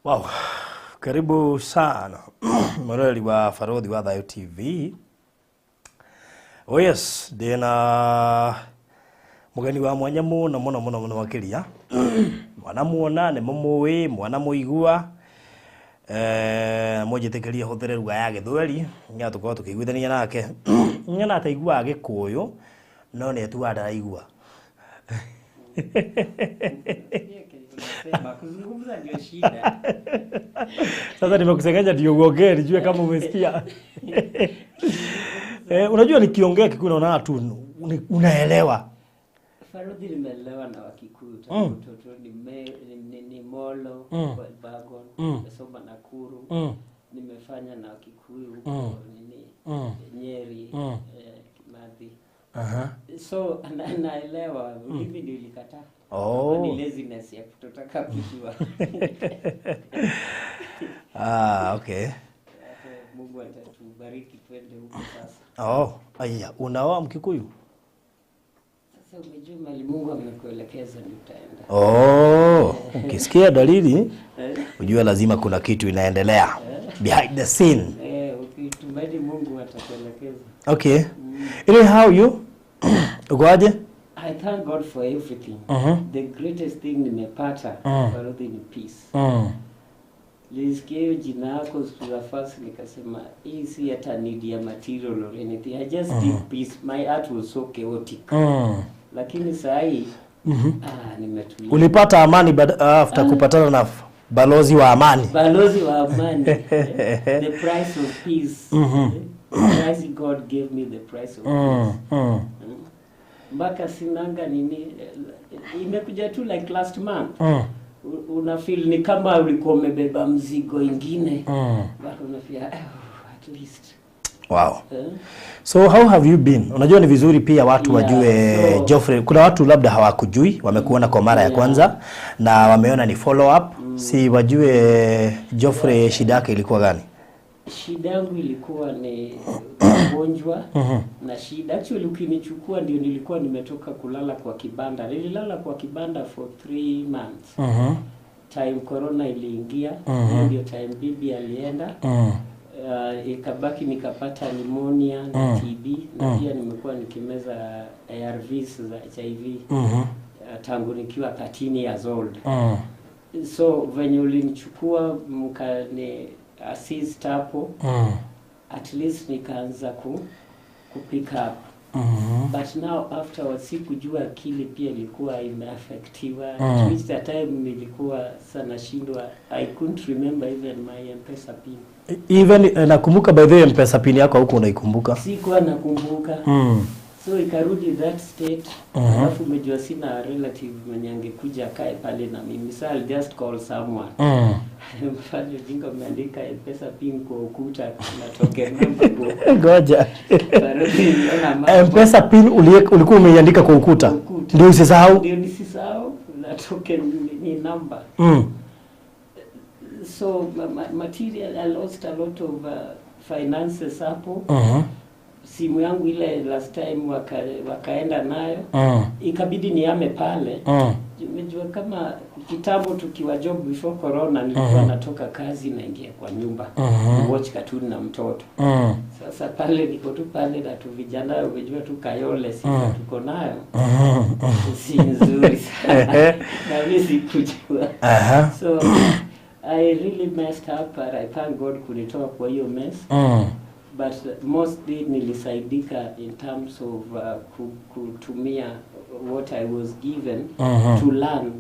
Wow, karibu sana mwareli wa Farodhi wa Thayo TV. Oh yes, dena mugeni wa mwanya muna muna wakiria. Mwana muona ne mumuwi, mwana muigua. Mujitekeria hothere ruga ya Githweri, nya tukorwo tukiguithania nake. Nyana ataigua Agikuyu, no ne tu araigua. Kuzungumza ndio shida. Sasa nimekusengenya ndio uongee nijue kama umesikia. Unajua nikiongea Kikuyu naona tu unaelewa. Farodhi nimeelewa na Wakikuyu. Mtoto ni Molo, Bagon, nimesoma Nakuru. Nimefanya na Wakikuyu huko Nyeri, Kimathi. So naelewa hivi ndio ilikataa. Ni laziness ya kutotaka kujua. Okay. Mungu atatubariki twende huko sasa. Aya, unaoa Mkikuyu? Sasa umejua mali Mungu amekuelekeza ndio utaenda. Ukisikia dalili ujue lazima kuna kitu inaendelea behind the scene. Ukitumai Mungu atakuelekeza. Okay. How you? Ugoaje? I thank God for everything. The greatest thing nimepata Farodhi ni peace. Nilisikia jina yako sura first nikasema hii si hata need ya material or anything. I just need peace. My heart was so chaotic. Lakini saa hii nimetulia. Ulipata amani after kupatana na balozi wa amani. Balozi wa amani. The price of peace. The price God gave me, the price of peace. Mbaka sinanga nini imekuja tu like last month. Una feel ni kama ulikuwa umebeba mzigo ingine. Bado una feel at least. Wow. So how have you been? Unajua ni vizuri pia watu wajue Geoffrey. Kuna watu labda hawakujui, wamekuona kwa mara ya kwanza na wameona ni follow up. Si wajue Geoffrey shida yake ilikuwa gani? Shida yangu ilikuwa ni ugonjwa na shida. Actually ukinichukua ndio nilikuwa nimetoka kulala kwa kibanda. Nililala kwa kibanda for 3 months. Time corona iliingia, ndio time bibi alienda. Ikabaki nikapata pneumonia na TB na pia nimekuwa nikimeza ARVs za HIV tangu nikiwa 13 years old. So venye ulinichukua mkani assist hapo, at least nikaanza pick up. But now afterwards sikujua akili pia ilikuwa imeaffectiwa. Which the time nilikuwa sana shindwa. I couldn't remember even my M-Pesa pin. Even nakumbuka by the way M-Pesa pin yako huko unaikumbuka? Sikuwa nakumbuka. So ikarudi that state. Alafu umejua sina relative mwenye angekuja kae pale na mimi. So I'll just call someone. Mfano jingo umeandika M-Pesa pin kwa ukuta natoke mambo. Ngoja. M-Pesa pin ulikuwa umeiandika kwa ukuta. Ndio usisahau? Ndio nisisahau natoke ni number. So material I lost a lot of finances hapo. Simu yangu ile last time wakaenda nayo. Ikabidi niame pale. Umejua kama kitambo tukiwa job before corona nilikuwa natoka kazi naingia kwa nyumba watch cartoon na mtoto. Sasa pale niko tu pale na tu vijana umejua tu Kayole sisi tuko nayo. Si nzuri sana. Na mimi sikujua. So I really messed up, but I thank God kunitoa kwa hiyo mess. But mostly nilisaidika in terms of kutumia what I was given to learn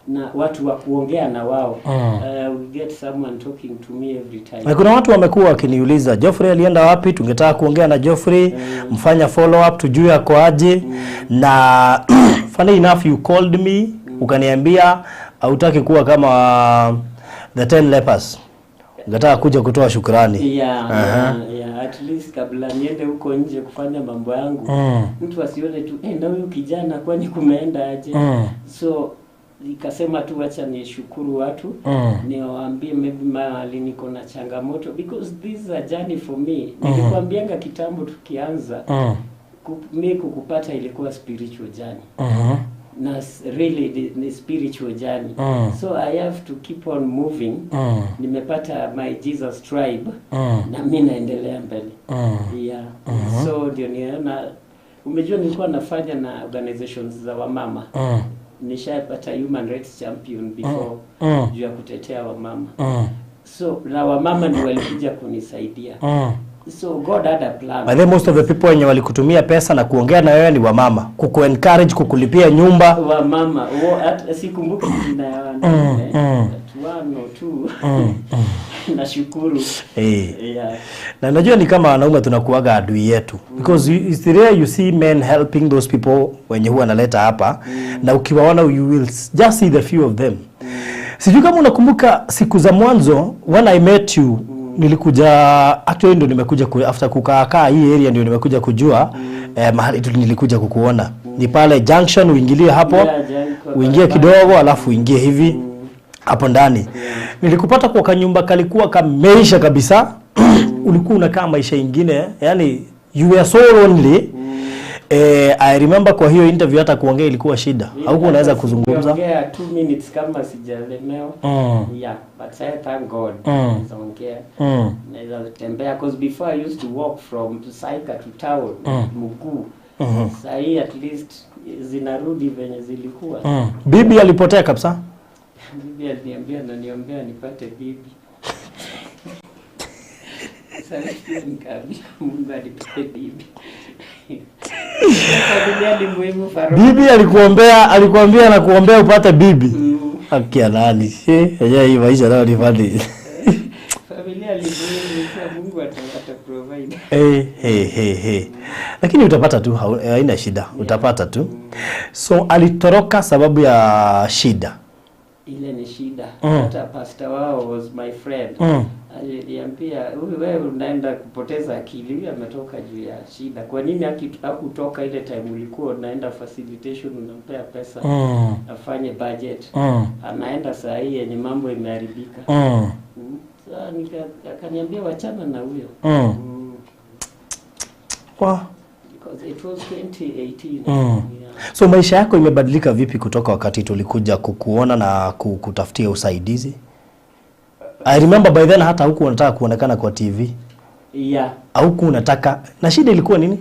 na watu wa kuongea na wao. We get someone talking to me every time. Na kuna watu wamekuwa wakiniuliza Geoffrey alienda wapi? Tungetaka kuongea na Geoffrey, mfanya follow up tujue ako aje. Na funny enough you called me ukaniambia hautaki kuwa kama the 10 lepers. Ungetaka kuja kutoa shukrani. At least kabla niende huko nje kufanya mambo yangu mtu asione tu na huyu kijana kwani kumeenda aje. So nikasema tu acha nishukuru watu niwaambie maybe mahali niko na changamoto because this is a journey for me. Nilikwambianga kitambo tukianza mimi kukupata ilikuwa spiritual journey. na really the spiritual journey. So I have to keep on moving. Nimepata my Jesus tribe na mimi naendelea mbele. Yeah. So ndio niona, umejua nilikuwa nafanya na organizations za wamama. Nishapata human rights champion before juu ya kutetea wamama. So na wamama ndio walikuja kunisaidia. So God had a plan. But then most of the people wenye walikutumia pesa na kuongea na wewe ni wamama, kuku-encourage, kukulipia nyumba. Wamama, sikumbuki jina ya one or two. Nashukuru. Yeah. Na najua ni kama wanaume tunakuaga adui yetu. Because it's rare you see men helping those people wenye huwa analeta hapa. Na ukiwaona you will just see the few of them. Sijui kama unakumbuka siku za mwanzo when I met you, nilikuja actually ndio nimekuja after kukaa hii area ndio nimekuja kujua mahali tu nilikuja kukuona. Ni pale junction uingilie hapo. Uingie kidogo alafu uingie hivi hapo ndani. Nilikupata kwa kanyumba kalikuwa kameisha kabisa. Ulikuwa unakaa maisha ingine, yani you were so lonely. I remember kwa hiyo interview hata kuongea ilikuwa shida. Haukuwa unaweza kuzungumza. Ongea 2 minutes kama sijalemewa. Yeah, but I thank God. Ongea. Naweza tembea because before I used to walk from Saika to town mguu. Sasa hii at least zinarudi venye zilikuwa. Bibi alipotea kabisa. Bibi aliniambia na niombea nipate bibi. Sasa nikamwambia Mungu anipe bibi. Bibi alikuambia na kuombea upate bibi. Akia nani? Hii maisha nao ni fadi. Familia alimuomba Mungu atapata provide. Lakini utapata tu, haina shida. Utapata tu. So alitoroka sababu ya shida. Ile ni shida. Hata pastor wao was my friend. Aliniambia wewe unaenda kupoteza akili, wewe ametoka juu ya shida. Kwa nini hakutoka ile time ulikuwa unaenda facilitation unampea pesa afanye budget? Anaenda saa hii yenye mambo imeharibika. Sasa akaniambia wachana na huyo. Because it was 2018. Yeah. So maisha yako imebadilika vipi kutoka wakati tulikuja kukuona na kutafutia usaidizi? I remember by then hata huku unataka kuonekana kwa TV. Yeah. Huku unataka. Na shida ilikuwa nini?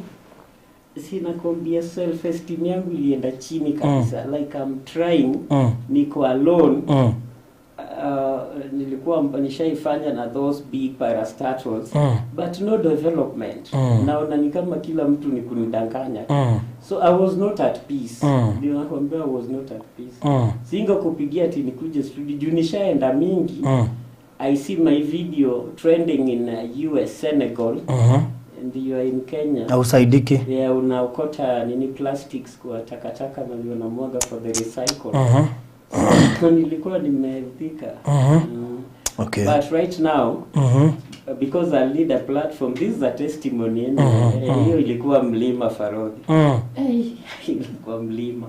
Sina kuambia self esteem yangu ilienda chini kabisa. Like I'm trying, niko alone. Nilikuwa nishaifanya na those big parastatals but no development. Naona ni kama kila mtu ni kunidanganya. So I was not at peace. Ndio nakwambia I was not at peace. Singa kupigia ati nikuje studio juu nishaenda mingi. I see my video trending in US, Senegal, and you are in Kenya. Na usaidiki. Yeah, unaokota nini plastics kwa takataka na unamwaga for the recycle. So nilikuwa nimeudhika. Okay. But right now, because I lead a platform, this is a testimony. Hiyo ilikuwa mlima Farodi. Ilikuwa mlima.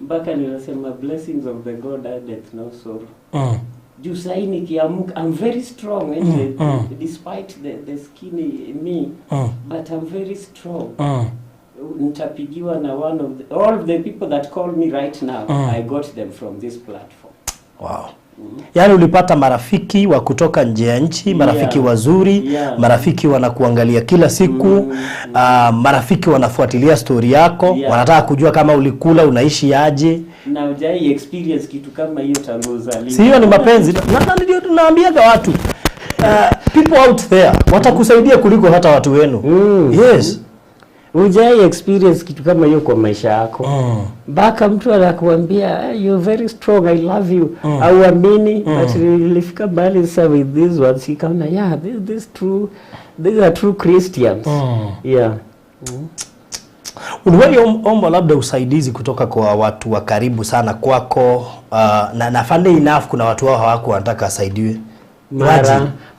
Mpaka nilisema blessings of the God addeth no sorrow. Juu sahi nikiamka, I'm very strong despite the skinny me, but I'm very strong. Nitapigiwa na all of the people that call me right now, I got them from this platform. Wow. Yaani ulipata marafiki wa kutoka nje ya nchi, marafiki wazuri, marafiki wanakuangalia kila siku, marafiki wanafuatilia story yako, wanataka kujua kama ulikula, unaishi aje. Na hujai experience kitu kama hiyo tangu uzaliwe. Si hiyo ni mapenzi. Na ndio tunaambiaga watu. People out there watakusaidia kuliko hata watu wenu. Yes. Hujai experience kitu kama hiyo kwa maisha yako. Baka mtu anakuambia you're very strong, I love you. Auamini, but nilifika mbali sasa with these ones, ikaona these are true Christians. Yeah. Uliwahi omba labda usaidizi kutoka kwa watu wa karibu sana kwako, na funny enough kuna watu wao hawako wanataka asaidiwe?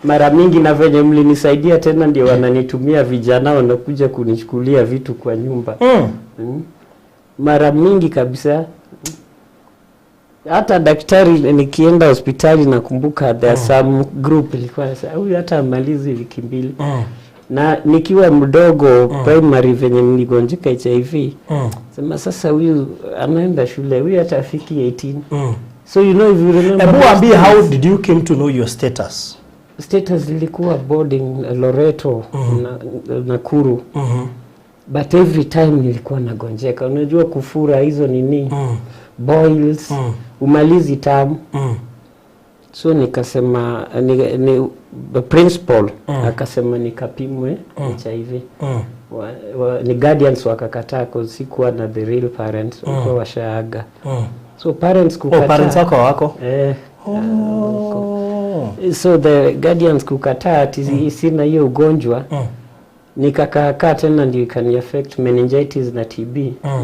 Mara mingi na venye mlinisaidia tena ndio wananitumia vijana wanakuja kunichukulia vitu kwa nyumba. Mara mingi kabisa. Hata daktari nikienda hospitali nakumbuka there some group ilikuwa sasa huyu hata amalizi wiki mbili. Na nikiwa mdogo primary venye niligonjeka HIV. Sema sasa huyu anaenda shule, huyu atafiki 18. So you know, if you remember, how did you came to know your status? Status ilikuwa boarding Loreto na Nakuru. But every time nilikuwa nagonjeka. Unajua kufura hizo nini? Boils, umalizi tamu. So nikasema the principal akasema nikapimwe HIV. Ni guardians wakakataa kwa sikuwa na the real parents, walikuwa washaaga. So parents kukataa. Parents wako? So the guardians kukataa ati sina hiyo ugonjwa. Nikakaa tena ndio ikani affect meningitis na TB,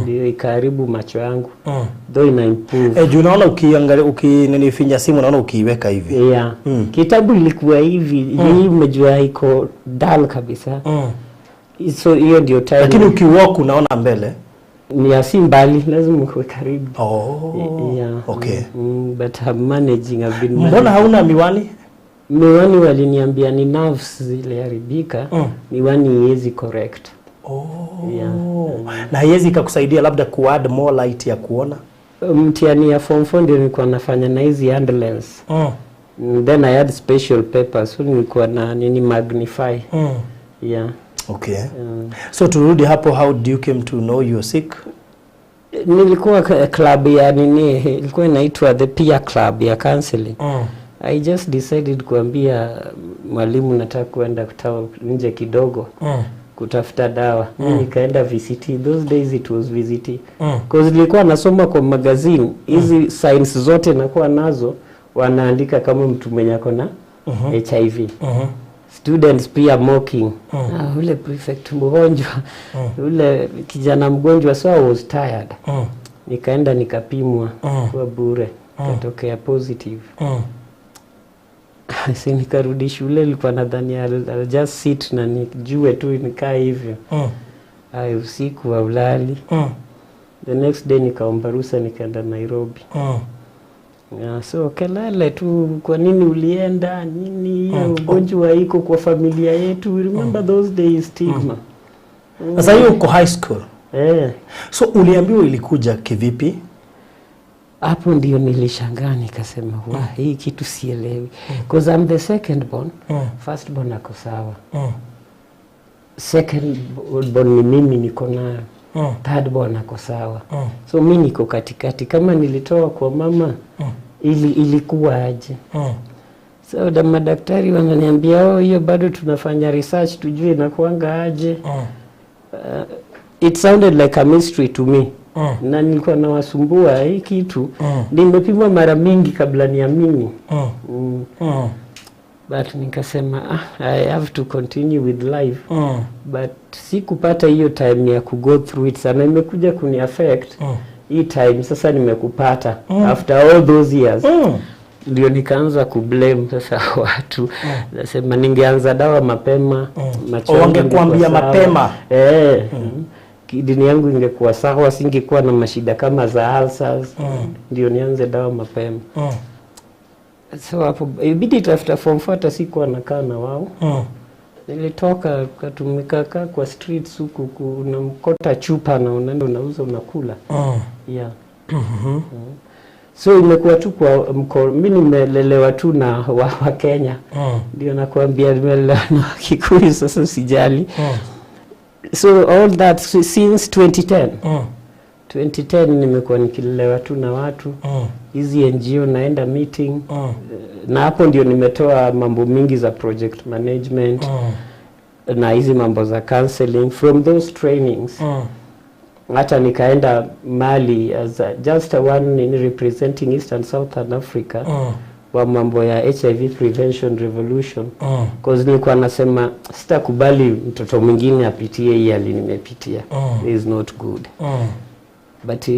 ndio ikaharibu macho yangu. Though ina improve. Unaona ukiangalia ukinifinya simu unaona ukiiweka hivi. Yeah. Kitabu ilikuwa hivi, hii umejua iko dull kabisa. So hiyo ndio time. Lakini ukiwalk unaona mbele. Ni asi mbali, lazima uwe karibu. Yeah. Okay. But I'm managing, I've been managing. Mbona hauna miwani? Miwani waliniambia ni nerves zile haribika, miwani iwezi correct. Yeah. Na iwezi ikakusaidia labda ku-add more light ya kuona? Mtihani ya form 4 ndio nilikuwa nafanya na hizi hand lens. Then I had special papers, so nilikuwa na nini magnify. Yeah. Okay. So turudi hapo, how do you came to know you're sick? Nilikuwa club ya nini, ilikuwa inaitwa the peer club ya counseling. I just decided kuambia mwalimu nataka kuenda nje kidogo kutafuta dawa. Nikaenda VCT. Those days it was VCT. Because nilikuwa nasoma kwa magazine, hizi signs zote nakuwa nazo wanaandika kama mtu mwenye ako na HIV. Students pia mocking. Ule prefect mgonjwa, ule kijana mgonjwa, so I was tired. Nikaenda nikapimwa kwa bure, katokea positive. Si nikarudi shule, nilikuwa nadhani I'll just sit na nijue tu nikaa hivyo. Usiku wa ulali. The next day nikaomba ruhusa nikaenda Nairobi. So kelele tu, kwa nini ulienda, nini ugonjwa iko kwa familia yetu. Remember those days, stigma. Sasa hiyo uko high school. So uliambiwa ilikuja kivipi? Hapo ndio nilishangaa nikasema hii kitu sielewi. Because I'm the second born, first born ako sawa. Second born ni mimi niko nayo. Third born ako sawa. So mimi niko katikati, kama nilitoa kwa mama ilikuwa aje. So the madaktari wananiambia hiyo bado tunafanya research tujue inakuanga aje. It sounded like a mystery to me. Na nilikuwa nawasumbua hii kitu. Nimepimwa mara mingi kabla niamini. But nikasema I have to continue with life. But sikupata hiyo time ya go through it sana, imekuja kuni affect hii time sasa nimekupata after all those years. Ndio nikaanza kublame sasa watu. Nasema ningeanza dawa mapema, macho wangekuambia mapema. Kidini yangu ingekuwa sawa, singekuwa na mashida kama za ulcers. Ndio nianze dawa mapema. So hapo ibidi tafuta form 4 sikuwa nakaa na wao. Nilitoka katumika kwa streets huku unamkota chupa na unaenda unauza unakula. Yeah. So imekuwa tu kwa mimi nimelelewa tu na wa Kenya. Ndio nakwambia nimelelewa na Kikuyu, sasa sijali. So all that since 2010. 2010 nimekuwa nikilelewa tu na watu. Hizi NGO naenda meeting. Na hapo ndio nimetoa mambo mingi za project management. Na hizi mambo za counseling from those trainings. Hata nikaenda Mali as just one in representing East and Southern Africa. Wa mambo ya HIV prevention revolution. Because nilikuwa nasema sitakubali mtoto mwingine apitie hii hali nimepitia. It is not good. But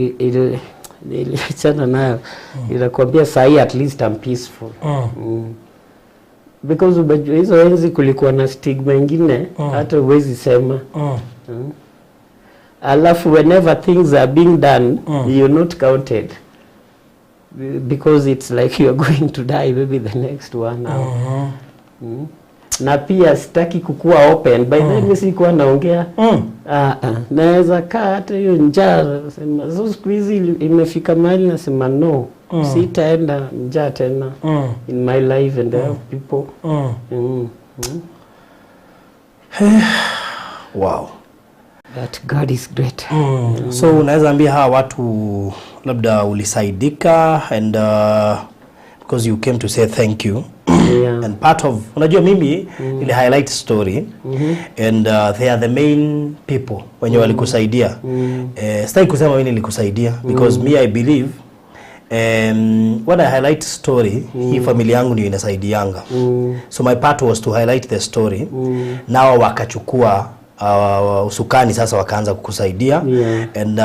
niliachana nayo. Ninakwambia sahi at least I'm peaceful. Because hizo enzi kulikuwa na stigma ingine hata huwezi sema. Alafu whenever things are being done, you're not counted. Because it's like you're going to die, maybe the next 1 hour. na pia sitaki kukua open. By the way sikuwa naongea. Naweza kaa hata hiyo njaa, sema so siku hizi imefika mahali nasema no. Sitaenda njaa tena in my life and help people. Wow. But God is great. So unaweza ambia hawa watu labda ulisaidika and because you came to say thank you. And part of, unajua mimi ili highlight story and they are the main people wenye walikusaidia. Sitaki kusema mimi nilikusaidia because me I believe when I highlight story hii familia yangu ndio inasaidianga. So my part was to highlight the story. Nao wakachukua usukani sasa wakaanza kukusaidia. And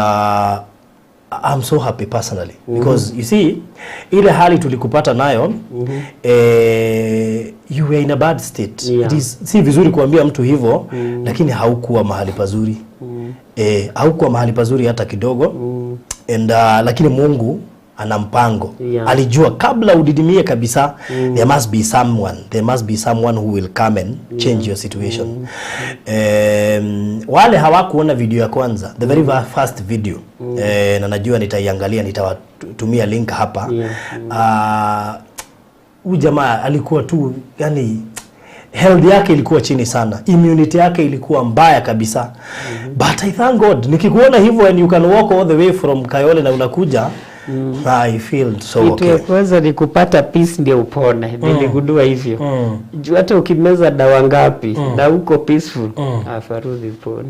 I'm so happy personally because you see ile hali tulikupata nayo you were in a bad state. It is si vizuri kuambia mtu hivyo lakini haukuwa mahali pazuri. Haukuwa mahali pazuri hata kidogo. And lakini Mungu ana mpango. Alijua kabla udidimie kabisa there must be someone who will come and change your situation. Wale hawakuona video ya kwanza, the very first video, na najua nitaiangalia, nitawatumia link hapa. Huyu jamaa alikuwa tu, yani health yake ilikuwa chini sana, immunity yake ilikuwa mbaya kabisa. But I thank God, nikikuona hivyo and you can walk all the way from Kayole na unakuja, I feel so okay. Kwanza ni kupata peace ndio upone. Niligundua hivyo. Hata ukimeza dawa ngapi na uko peaceful, afarudi upone.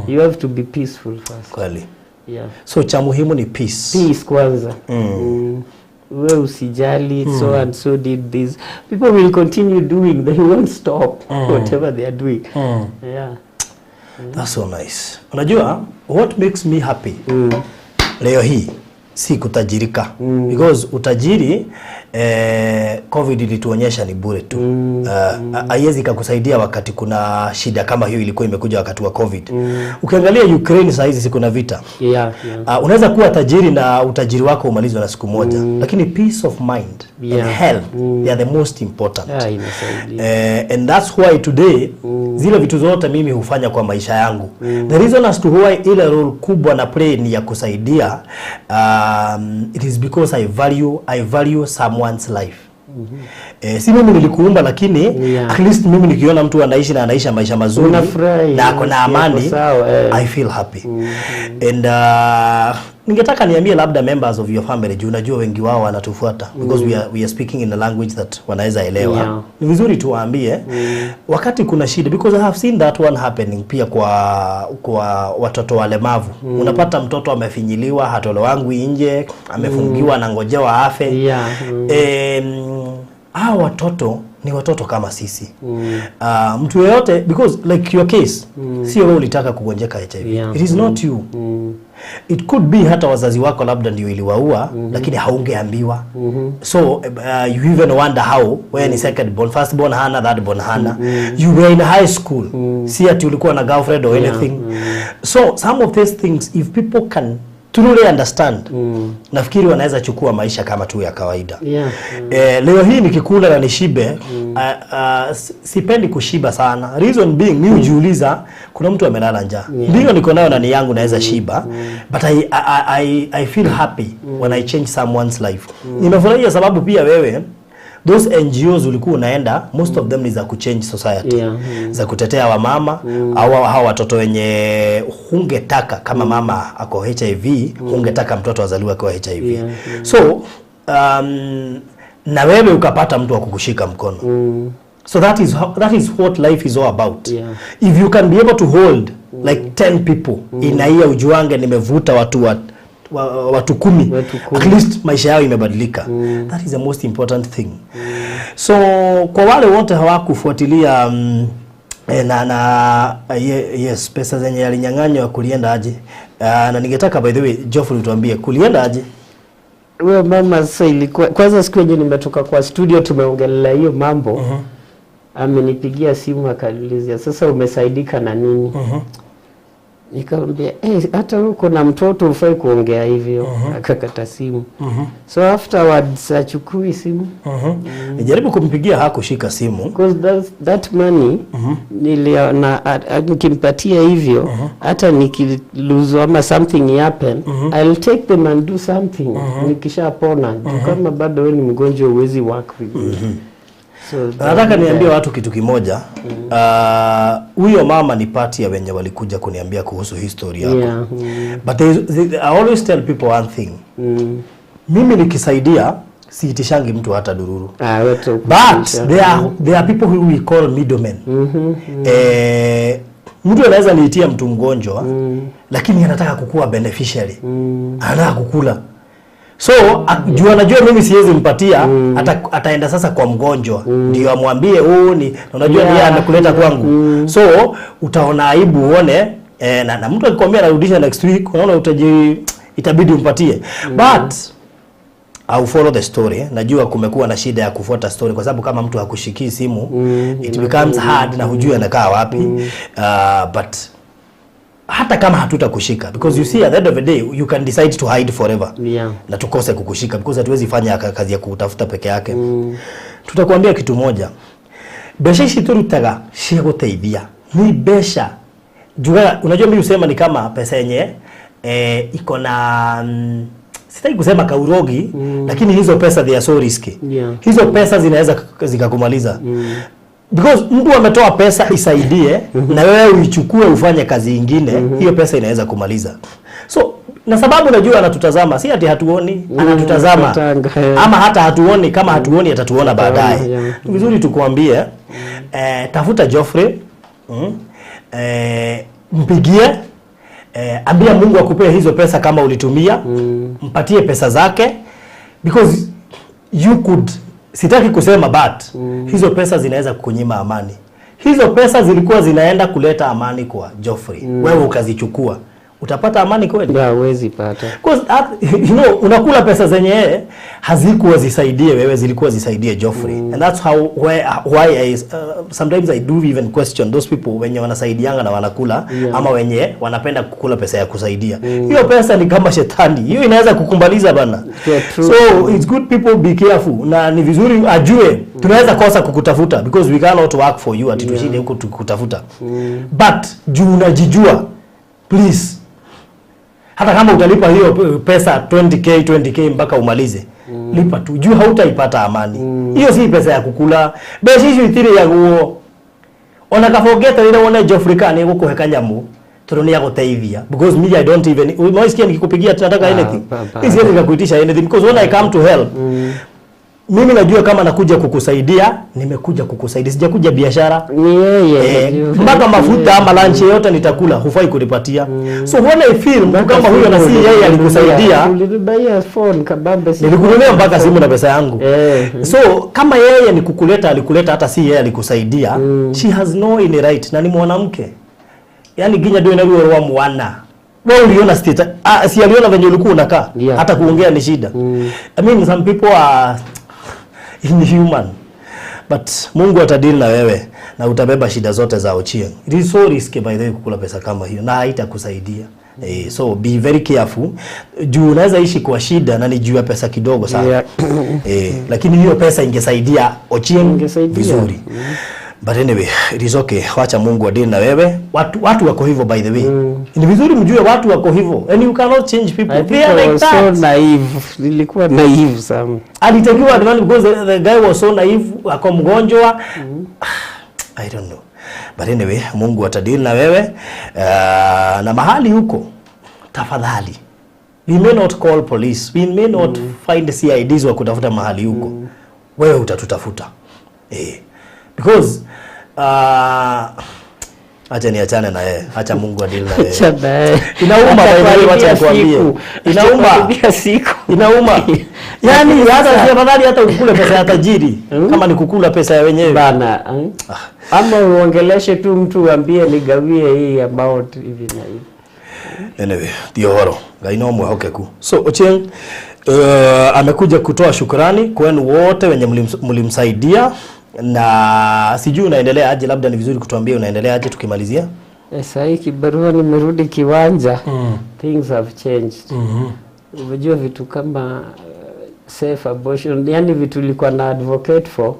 You have to be peaceful first. Kweli. So cha muhimu ni peace. Peace kwanza. Wewe usijali so and so did this. People will continue doing, they won't stop whatever they are doing. That's so nice. Unajua what makes me happy leo hii si kutajirika because utajiri COVID ilituonyesha ni bure tu. Haiwezi kukusaidia wakati kuna shida kama hiyo ilikuwa imekuja wakati wa COVID. Ukiangalia Ukraine sasa hizi kuna vita. Unaweza kuwa tajiri na utajiri wako umalizwe na siku moja, lakini peace of mind and health they are the most important. And that's why today zile vitu zote mimi hufanya kwa maisha yangu. The reason as to why ile role kubwa na play ni ya kusaidia, it is because I value someone's life. Si mimi nilikuumba lakini at least mimi nikiona mtu anaishi na anaisha maisha mazuri na ako na amani, I feel happy. And ningetaka niambie labda members of your family, juu unajua wengi wao wanatufuata because we are speaking in a language that wanaweza elewa. Ni vizuri tuwaambie wakati kuna shida, because I have seen that one happening pia kwa watoto walemavu. Unapata mtoto amefinyiliwa, hatolo wangu nje, amefungiwa na ngojewa afe. Hao watoto ni watoto kama sisi. Mtu yeyote, because like your case, sio wewe ulitaka kugonjeka HIV. It is not you. It could be hata wazazi wako labda ndio iliwaua, lakini haungeambiwa. So you even wonder how when second born, first born hana, third born hana. You were in high school. Si ati ulikuwa na girlfriend or anything. So some of these things, if people can truly understand, nafikiri wanaweza chukua maisha kama tu ya kawaida. Leo hii nikikula na nishibe, sipendi kushiba sana. Reason being, mimi hujiuliza kuna mtu amelala njaa. Ndio niko nayo ndani yangu naweza shiba, but I feel happy when I change someone's life. Nimefurahia sababu pia wewe those NGOs ulikuwa unaenda, most of them ni za kuchange society. Za kutetea wamama au hao watoto wenye hungetaka kama mama ako HIV, hungetaka mtoto azaliwe kwa HIV. So na wewe ukapata mtu wa kukushika mkono. So that is what life is all about. If you can be able to hold like 10 people in a year, ujuange nimevuta watu 10, at least maisha yao imebadilika. That is the most important thing. So kwa wale wote hawakufuatilia yes, pesa zenye alinyang'anywa kulienda aje? Na ningetaka by the way Geoffrey utuambie kulienda aje? Wewe mama, sasa ilikuwa kwanza siku yenyewe nimetoka kwa studio tumeongelea hiyo mambo. Amenipigia simu akaniulizia sasa umesaidika na nini? Nikamwambia hata uko na mtoto ufai kuongea hivyo. Akakata simu. So afterwards achukui simu. Nijaribu kumpigia hakushika simu. Because that money niliona nikimpatia hivyo hata nikilose ama something happen I'll take them and do something. Nikishapona kama bado wewe ni mgonjwa uwezi work with me. So nataka niambie watu kitu kimoja. Huyo mama ni party ya wenye walikuja kuniambia kuhusu history yako. But I always tell people one thing. Mimi nikisaidia siitishangi mtu hata dururu. But there are people who we call middlemen. Mtu anaweza niitia mtu mgonjwa lakini anataka kukua beneficiary. Anataka kukula. So juu anajua mimi siwezi mpatia, ataenda sasa kwa mgonjwa ndio amwambie ni unajua yeye amekuleta kwangu. So utaona aibu uone na mtu akikwambia narudisha next week, unaona itabidi umpatie. But I'll follow the story. Najua kumekuwa na shida ya kufuata story kwa sababu kama mtu hakushikii simu it becomes hard na hujui anakaa wapi. But hata kama hatutakushika because you see at the end of the day you can decide to hide forever. Na tukose kukushika because hatuwezi fanya kazi ya kutafuta peke yake. Tutakwambia kitu moja. Besha ici turutaga cia guteithia ni besha. Unajua mimi usema ni kama pesa yenye iko na sitaki kusema kaurogi lakini hizo pesa they are so risky. Hizo pesa zinaweza zikakumaliza. Because mtu ametoa pesa isaidie na wewe uichukue ufanye kazi nyingine, hiyo pesa inaweza kumaliza. So na sababu najua anatutazama, si ati hatuoni, anatutazama. Ama hata hatuoni, kama hatuoni atatuona baadaye. Ni vizuri tukuambie tafuta Geoffrey, mpigie, ambia Mungu akupe hizo pesa kama ulitumia, mpatie pesa zake because you could, sitaki kusema but hizo pesa zinaweza kukunyima amani. Hizo pesa zilikuwa zinaenda kuleta amani kwa Geoffrey. Wewe ukazichukua. Utapata amani kweli? Huwezi pata. Because unakula pesa zenye hazikuwa zisaidie wewe, zilikuwa zisaidie Geoffrey. And that's why sometimes I do even question those people wenye wanasaidianga na wanakula ama wenye wanapenda kukula pesa ya kusaidia. Hiyo pesa ni kama shetani. Hiyo inaweza kukumbaliza bana. So it's good people be careful. Na ni vizuri ajue tunaweza kosa kukutafuta because we cannot work for you ati tushinde huko tukutafuta. But juu unajijua, please, hata kama utalipa hiyo pesa 20k mpaka umalize, lipa tu. Juu hautaipata amani. Hiyo si pesa ya kukula. Besi hiyo itire ya guo. Ona kafogeta ile one Geoffrey kani gukuheka nyamu. Turoni ya guteithia because me I don't even moisikia nikikupigia tunataka anything. Hizi nikakuitisha anything because when I come to help, mimi najua kama nakuja kukusaidia, nimekuja kukusaidia. Sijakuja biashara. Ni yeye. Mpaka mafuta ama lunch yote nitakula, hufai kunipatia. So when I feel kama huyo na si yeye alikusaidia, ulinibuy phone kabambe si. Nilikununulia mpaka simu na pesa yangu. So kama yeye ni kukuleta, alikuleta hata si yeye alikusaidia, she has no any right na ni mwanamke. Yaani ginya ndio inaruwa wa mwana. Wewe uliona state, si aliona venye ulikuwa unakaa, hata kuongea ni shida. I mean some people are inhuman. But Mungu atadili na wewe na utabeba shida zote za Ochieng. It is so risky by the way kukula pesa kama hiyo na haitakusaidia. So be very careful. Juu unaweza ishi kwa shida na ni juu ya pesa kidogo sana. Lakini hiyo pesa ingesaidia Ochieng vizuri. But anyway, it is okay. Wacha Mungu adili na wewe. Watu wako hivyo by the way. Ni vizuri mjue watu wako hivyo. And you cannot change people. They are like that. So naive. Nilikuwa naive sana. Alitakiwa advance because the guy was so naive, ako mgonjwa. I don't know. But anyway, Mungu atadili na wewe. Na mahali huko, tafadhali, we may not call police. We may not find CIDs wa kutafuta mahali huko. Wewe utatutafuta. Because acha niachane na yeye. Acha Mungu adili na yeye. Inauma wewe, acha nikwambie. Inauma. Yaani hata afadhali hata ukule pesa ya tajiri kama ni kukula pesa ya wenyewe bana. Ama uongeleshe tu mtu uambie nigawie hii about hivi na hivi. Anyway, ndio horo. Gaino mwehokeku. So Ochieng amekuja kutoa shukrani kwenu wote wenye mlimsaidia. Na sijui unaendelea aje, labda ni vizuri kutuambia unaendelea aje tukimalizia. Sasa hii kibarua nimerudi kiwanja. Things have changed. Unajua vitu kama safe abortion, yani vitu nilikuwa na advocate for,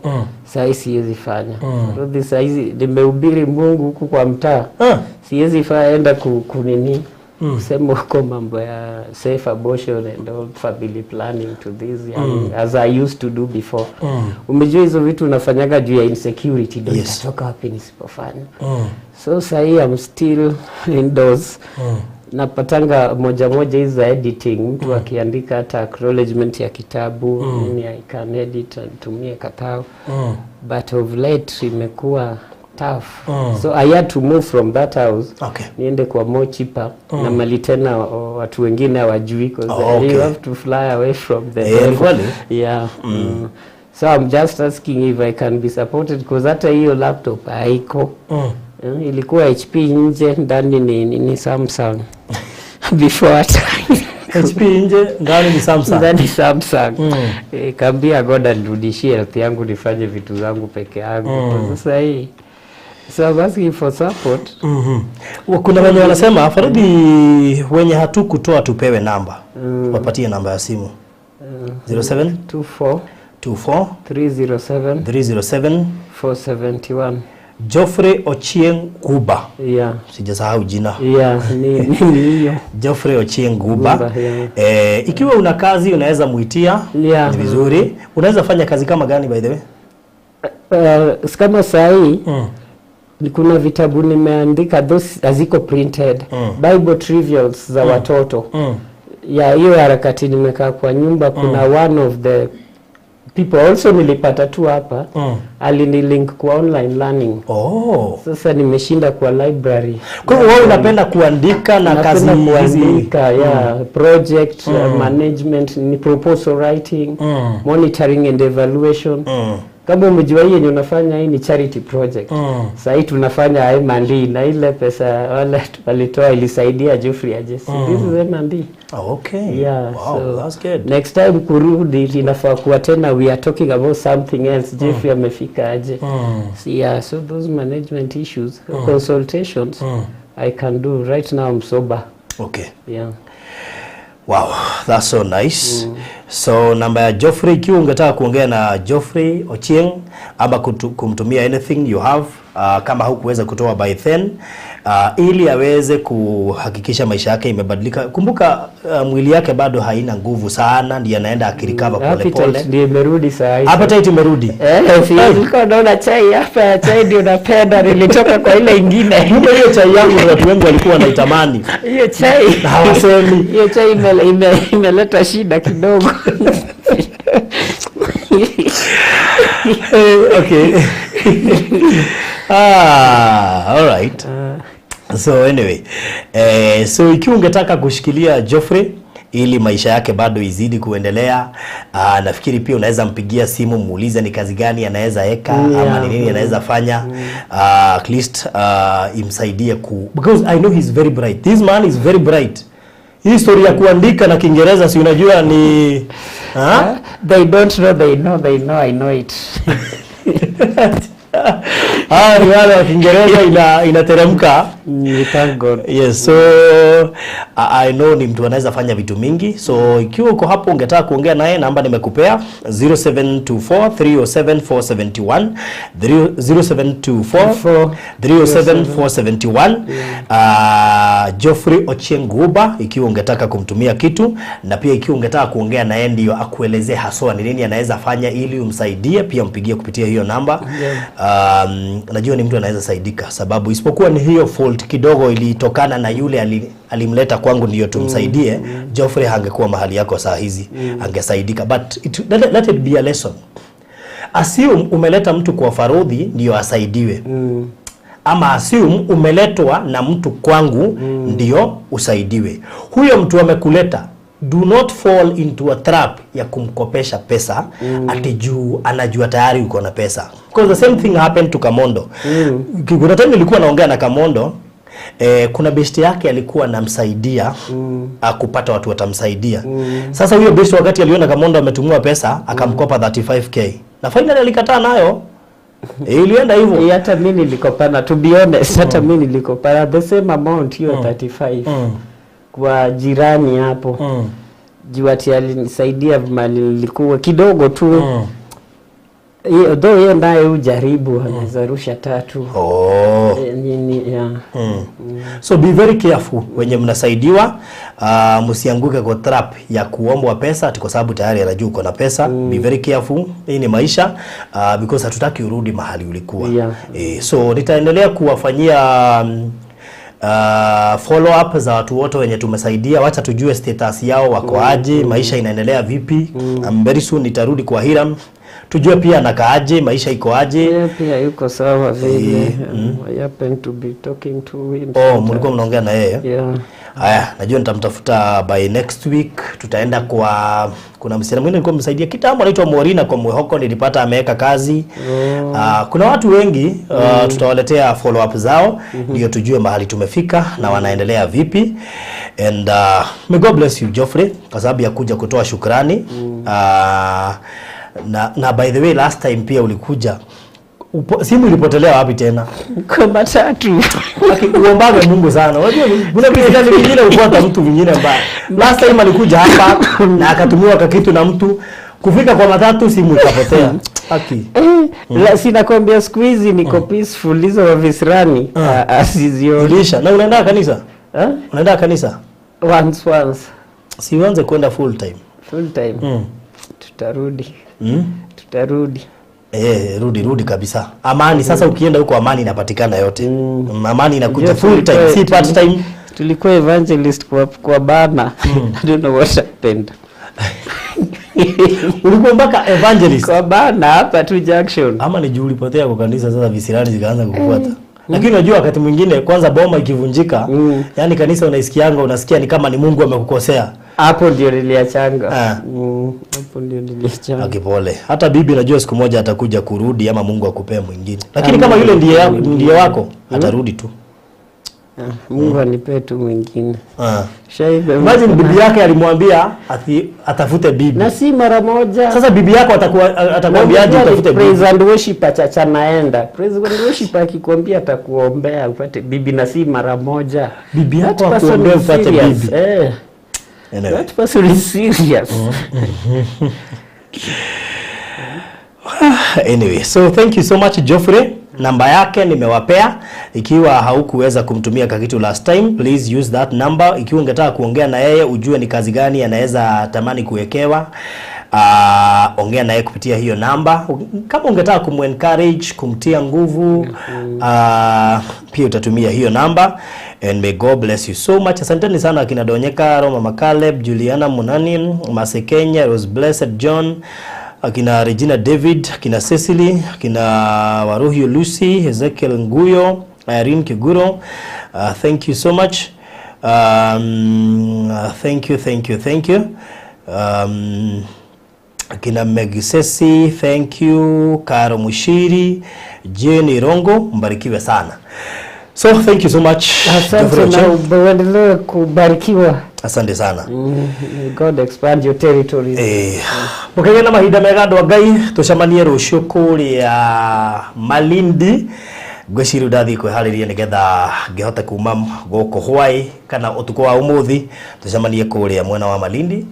sasa siwezi fanya. Rudi sasa nimehubiri Mungu huku kwa mtaa. Siwezi faenda kunini. Sema huko mambo ya safe abortion and all family planning to this as I used to do before. Umejua hizo vitu unafanyaga juu ya insecurity, ndio nitatoka wapi nisipofanya. So sasa I'm still indoors. Napatanga moja hizi za editing, mtu akiandika hata acknowledgement ya kitabu, mimi I can edit and tumie katao. But of late imekuwa tough. So I had to move from that house. Niende kwa more cheaper na mali tena watu wengine hawajui because you have to fly away from the So I'm just asking if I can be supported because hata hiyo laptop haiko. Ilikuwa HP nje, ndani ni Samsung. Before time. HP nje, ndani ni Samsung. Ndani Samsung. Kambia goda nirudishie health yangu nifanye vitu zangu peke yangu. Sasa hii so I'm asking for support. Kuna wenye wanasema afadhali wenye hatukutoa tupewe namba. Wapatie namba ya simu. 0724 307 471. Geoffrey Ochieng Guba. Sijasahau jina. Ni hiyo. Geoffrey Ochieng Guba. Ikiwa una kazi unaweza muitia, ni vizuri. Unaweza fanya kazi kama gani by the way? Kama sahi kuna vitabu nimeandika, those aziko printed, Bible trivials za watoto. Hiyo harakati nimekaa kwa nyumba. Kuna one of the people also nilipata tu hapa, alinilink kwa online learning. Sasa nimeshinda kwa library. Kwa hiyo wewe unapenda kuandika na kazi kuandika, project management, ni proposal writing, monitoring and evaluation. Kama umejua hii yenye unafanya hii ni charity project. Sasa hii tunafanya M&D na ile pesa wale walitoa ilisaidia Geoffrey aje. This is M&D. Wow, that's good. Next time kurudi inafaa kuwa tena we are talking about something else. Geoffrey amefika aje. So those management issues, consultations I can do. Right now I'm sober. Wow, that's so nice. So namba ya Geoffrey, ikiwa ungetaka kuongea na Geoffrey Ochieng ama kumtumia anything you have, kama hukuweza kutoa by then, ili aweze kuhakikisha maisha yake imebadilika. Kumbuka mwili yake bado haina nguvu sana, ndiye anaenda akirikava pole pole. Appetite ndio imerudi saa hii. Appetite imerudi. Nilikuwa naona chai hapa, chai ndio napenda, nilitoka kwa ile ingine. Hiyo chai yangu watu wengi walikuwa wanaitamani. Hiyo chai hawasemi. Hiyo chai imeleta shida kidogo. All right. So anyway, so ikiwa ungetaka kushikilia Geoffrey ili maisha yake bado izidi kuendelea, nafikiri pia unaweza mpigia simu muulize ni kazi gani anaweza eka ama ni nini anaweza fanya, at least imsaidie because I know he's very bright. This man is very bright. Hii story ya kuandika na Kiingereza si unajua ni they don't know, they know I know it. Ni wale wa Kiingereza inateremka. Thank God. Yes, so I know ni mtu anaweza fanya vitu mingi. So ikiwa uko hapo ungetaka kuongea naye, namba nimekupea 0724307471, 0724307471. Geoffrey Ochieng Guba, ikiwa ungetaka kumtumia kitu, na pia ikiwa ungetaka kuongea naye ndio akuelezee haswa ni nini anaweza fanya ili umsaidie, pia mpigie kupitia hiyo namba. Najua ni mtu anaweza saidika, sababu isipokuwa ni hiyo fault kidogo ilitokana na yule alimleta kwangu ndio tumsaidie, Geoffrey hangekuwa mahali yako saa hizi, angesaidika. But let it be a lesson. Assume umeleta mtu kwa farodhi ndio asaidiwe. Ama assume umeletwa na mtu kwangu ndio usaidiwe. Huyo mtu amekuleta, do not fall into a trap ya kumkopesha pesa ati juu anajua tayari uko na pesa. Because the same thing happened to Kamondo. Kuna time nilikuwa naongea na Kamondo, kuna besti yake alikuwa anamsaidia kupata watu watamsaidia. Sasa huyo besti wakati aliona Kamondo ametumua pesa akamkopa 35k. Na finally alikataa nayo. Ilienda hivyo. Hata mimi nilikopana, to be honest, hata mimi nilikopana the same amount hiyo 35 kwa jirani hapo. Jiwati alinisaidia mali nilikuwa kidogo tu. Though yeye naye ujaribu anaweza rusha 3. So be very careful wenye mnasaidiwa, msianguke kwa trap ya kuombwa pesa kwa sababu tayari anajua uko na pesa. Be very careful, hii ni maisha, because hatutaki urudi mahali ulikuwa. So nitaendelea kuwafanyia follow up za watu wote wenye tumesaidia. Wacha tujue status yao wako aje, maisha inaendelea vipi. Very soon nitarudi kwa Hiram tujue pia nakaaje, maisha iko aje. Pia yuko sawa vile. I happen to be talking to him. Mlikuwa mnaongea na yeye? Haya, najua nitamtafuta by next week. Tutaenda kwa kuna msichana mwingine nilikuwa msaidia kitambo anaitwa Morina kwa Mwehoko, nilipata ameweka kazi. Kuna watu wengi tutawaletea follow up zao ndio tujue mahali tumefika na wanaendelea vipi. And may God bless you Geoffrey kwa sababu ya kuja kutoa shukrani. Na by the way last time pia ulikuja simu ilipotelea wapi tena? Kwa matatu. Uombaga Mungu sana. Unajua kuna vitu vingine ufuata mtu mwingine mbaya. Last time alikuja hapa na akatumiwa kitu na mtu, kufika kwa matatu simu ikapotea. Sina kwambia siku hizi niko peaceful hizo wa visirani asiziolisha. Na unaenda kanisa? Unaenda kanisa? Once. Si uanze kwenda full time. Tutarudi. Tutarudi. Rudi kabisa. Amani sasa ukienda huko amani inapatikana yote. Amani inakuja full time, si part time. Tulikuwa evangelist kwa bana. I don't know what happened. Ulikuwa mpaka evangelist kwa bana hapa tu junction. Ama ni juu ulipotea kwa kanisa sasa visirani zikaanza kukufuata. Lakini unajua wakati mwingine kwanza boma ikivunjika, yani kanisa unaisikianga unasikia ni kama ni Mungu amekukosea. Hapo ndio niliachanga. Hapo ndio niliachanga. Akipole. Hata bibi najua siku moja atakuja kurudi ama Mungu akupee mwingine. Lakini kama yule ndiye wako, atarudi tu. Mungu anipe tu mwingine. Imagine bibi yake alimwambia atafute bibi. Na si mara moja. Sasa bibi yako atakwambiaje utafute bibi? Praise and worship acha naenda. Praise and worship akikwambia atakuombea upate bibi na si mara moja. Bibi yako akuombea upate bibi. Anyway. That person is serious. Anyway, so thank you so much Geoffrey. Namba yake nimewapea. Ikiwa haukuweza kumtumia kitu last time, please use that number. Ikiwa ungetaka kuongea na yeye ujue ni kazi gani anaweza tamani kuwekewa, ongea na yeye kupitia hiyo namba. Kama ungetaka kumencourage, kumtia nguvu, pia utatumia hiyo namba. And may God bless you so much. Asanteni sana akina Donyeka, Roma Makaleb, Juliana Munani, Masekenya, Rose Blessed John, akina Regina David, akina Cecily, akina Waruhi Lucy, Ezekiel Nguyo, Irene Kiguro. Thank you so much. Thank you. Akina Megisesi, thank you. Karo Mushiri, Jenny Rongo, mbarikiwe sana. So thank you so much. Asante na uendelee kubarikiwa. Asante sana. God expand your territories. Mukagenda na mahinda mega andũ Ngai tucemanie rũciũ kũrĩa Malindi. Ngwĩciria ndathi kwĩharĩria nĩgetha ngĩhote kuma gũkũ hwaĩ kana ũtukũ wa ũmũthĩ tucemanie kũrĩa mwena wa Malindi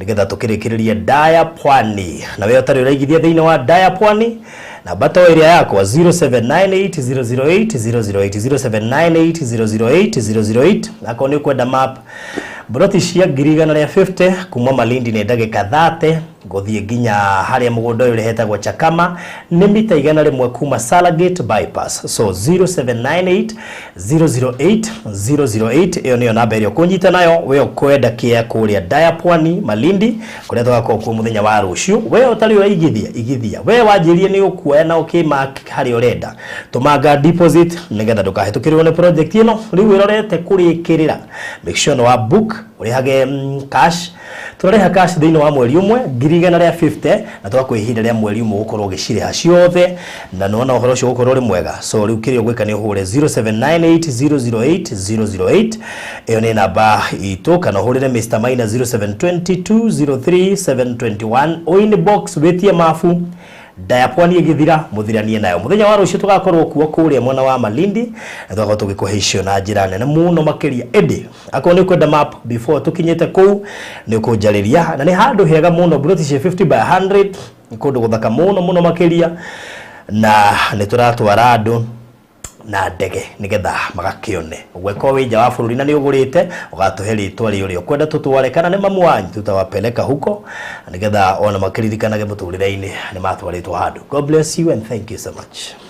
nĩgetha tũkĩrĩkĩrĩrie Daya Pwani. Na wewe ũtarĩ ũraigithia thĩinĩ wa Daya Pwani namba to area yako 0798008008 nako nĩ kwenda map broti cia ngiriga na 50 kuma Malindi nĩ ndagĩka 30 gũthiĩ nginya harĩa mũgũnda ũyũ ũhetagwo Chakama nĩ mita 100 kuma Salagate bypass. So 0798008008 iyo nĩyo namba ĩrĩa kũnyita nayo we ũkwenda kĩa kũrĩa Daya Pwani Malindi kũrĩa tũgakorwo kwa mũthenya wa rũciũ. We ũtarĩ ũraigithia we wanjĩrie nĩ ũkuoya na ũkĩmark harĩa ũrenda tũmanga deposit nĩgetha ndũkahĩtũkĩrwo nĩ project ĩno rĩu ĩrorete kũrĩkĩrĩra. Make sure wa book ũrĩhage cash. Tũreha cash thĩinĩ wa mweri ũmwe 150 na twakwĩhinda rĩa mweri ũmwe gũkorwo ũgĩcirĩha ciothe na nona ũhoro ũcio gũkorwo ũrĩ mwega. So rĩu kĩrĩa ũgwĩka nĩ ũhũre 0798008008 ĩyo nĩ namba itũ kana ũhũrĩre Mr. Maina 0722037721 o inbox wĩtie mafu Dayapwani igithira muthiranie nayo muthenya wa rucio tugakorwo kuo kuria mwena wa Malindi twago tugikuhecio na njira nene muno makiria edi akwo ni kwenda map before tukinyete kuu ni kunjariria na ni handu hega muno British 50 by 100 ni kundu guthaka muno makiria na ni turatwara andu na ndege nigetha magakione gweko wija wa bururi na ni ugurite ugatuhe ritwa ri kwenda tutware kana ni mamu wanyu tutawapeleka huko nigetha ona makiririkanaga muturire-ini ni matwaritwo handu. God bless you and thank you so much.